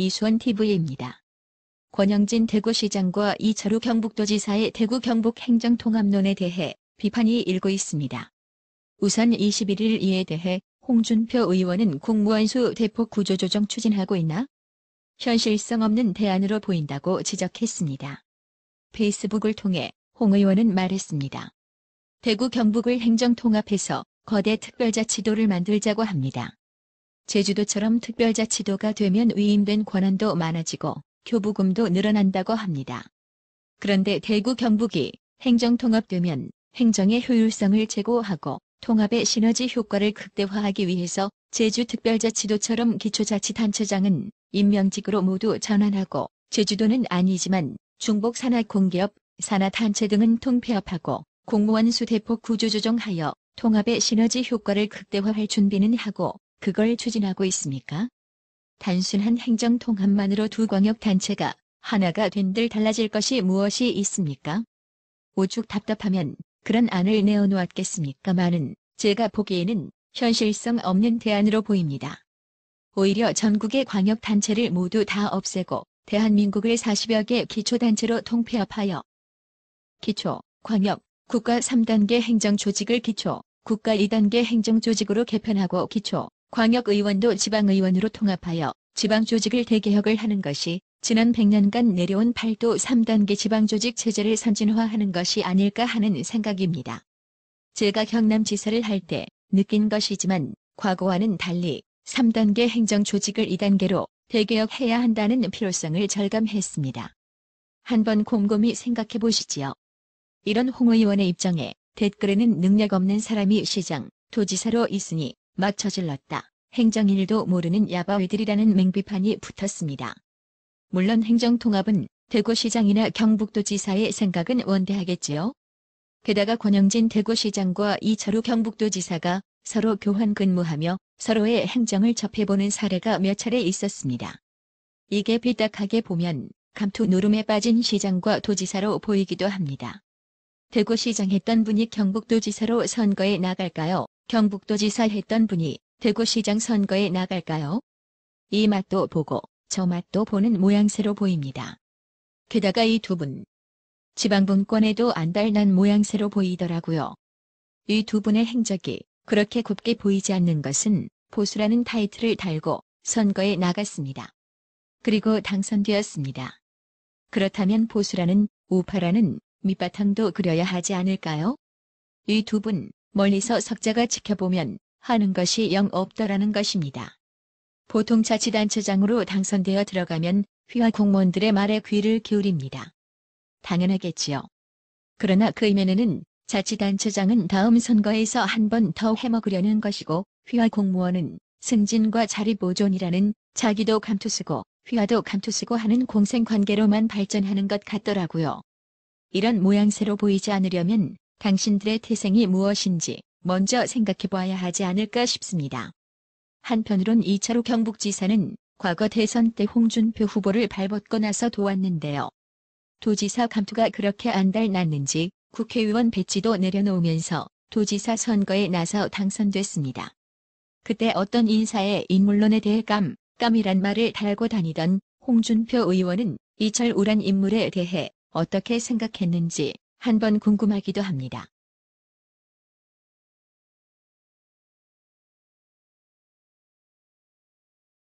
이수원 TV입니다. 권영진 대구시장과 이철우 경북도지사의 대구 경북 행정통합론에 대해 비판이 일고 있습니다. 우선 21일 이에 대해 홍준표 의원은 공무원 수 대폭 구조조정 추진하고 있나? 현실성 없는 대안으로 보인다고 지적했습니다. 페이스북을 통해 홍 의원은 말했습니다. 대구 경북을 행정통합해서 거대 특별자치도를 만들자고 합니다. 제주도처럼 특별자치도가 되면 위임된 권한도 많아지고 교부금도 늘어난다고 합니다. 그런데 대구 경북이 행정통합되면 행정의 효율성을 제고하고 통합의 시너지 효과를 극대화하기 위해서 제주특별자치도처럼 기초자치단체장은 임명직으로 모두 전환하고 제주도는 아니지만 중복 산하공기업, 산하단체 등은 통폐합하고 공무원 수 대폭 구조조정하여 통합의 시너지 효과를 극대화할 준비는 하고 그걸 추진하고 있습니까? 단순한 행정통합만으로 두 광역단체가 하나가 된들 달라질 것이 무엇이 있습니까? 오죽 답답하면 그런 안을 내어놓았겠습니까마는 제가 보기에는 현실성 없는 대안으로 보입니다. 오히려 전국의 광역단체를 모두 다 없애고 대한민국을 40여 개 기초단체로 통폐합하여 기초, 광역, 국가 3단계 행정조직을 기초, 국가 2단계 행정조직으로 개편하고 기초, 광역의원도 지방의원으로 통합하여 지방조직을 대개혁을 하는 것이 지난 100년간 내려온 8도 3단계 지방조직 체제를 선진화하는 것이 아닐까 하는 생각입니다. 제가 경남지사를 할 때 느낀 것이지만 과거와는 달리 3단계 행정조직을 2단계로 대개혁해야 한다는 필요성을 절감했습니다. 한번 곰곰이 생각해 보시지요. 이런 홍 의원의 입장에 댓글에는 능력 없는 사람이 시장, 도지사로 있으니 막 저질렀다. 행정일도 모르는 야바위들이라는 맹비판이 붙었습니다. 물론 행정통합은 대구시장이나 경북도지사의 생각은 원대하겠지요. 게다가 권영진 대구시장과 이철우 경북도지사가 서로 교환 근무하며 서로의 행정을 접해보는 사례가 몇 차례 있었습니다. 이게 삐딱하게 보면 감투 노름에 빠진 시장과 도지사로 보이기도 합니다. 대구시장 했던 분이 경북도지사로 선거에 나갈까요? 경북도지사 했던 분이 대구시장 선거에 나갈까요? 이 맛도 보고 저 맛도 보는 모양새로 보입니다. 게다가 이 두 분 지방분권에도 안달난 모양새로 보이더라고요. 이 두 분의 행적이 그렇게 곱게 보이지 않는 것은 보수라는 타이틀을 달고 선거에 나갔습니다. 그리고 당선되었습니다. 그렇다면 보수라는 우파라는 밑바탕도 그려야 하지 않을까요? 이 두 분 멀리서 석자가 지켜보면 하는 것이 영 없더라는 것입니다. 보통 자치단체장으로 당선되어 들어가면 휘하 공무원들의 말에 귀를 기울입니다. 당연하겠지요. 그러나 그 이면에는 자치단체장은 다음 선거에서 한 번 더 해먹으려는 것이고 휘하 공무원은 승진과 자리보존이라는 자기도 감투쓰고 휘하도 감투쓰고 하는 공생관계로만 발전하는 것 같더라고요. 이런 모양새로 보이지 않으려면 당신들의 태생이 무엇인지 먼저 생각해봐야 하지 않을까 싶습니다. 한편으론 이철우 경북지사는 과거 대선 때 홍준표 후보를 발벗고 나서 도왔는데요. 도지사 감투가 그렇게 안달났는지 국회의원 배지도 내려놓으면서 도지사 선거에 나서 당선됐습니다. 그때 어떤 인사의 인물론에 대해 깜이란 말을 달고 다니던 홍준표 의원은 이철우란 인물에 대해 어떻게 생각했는지 한번 궁금하기도 합니다.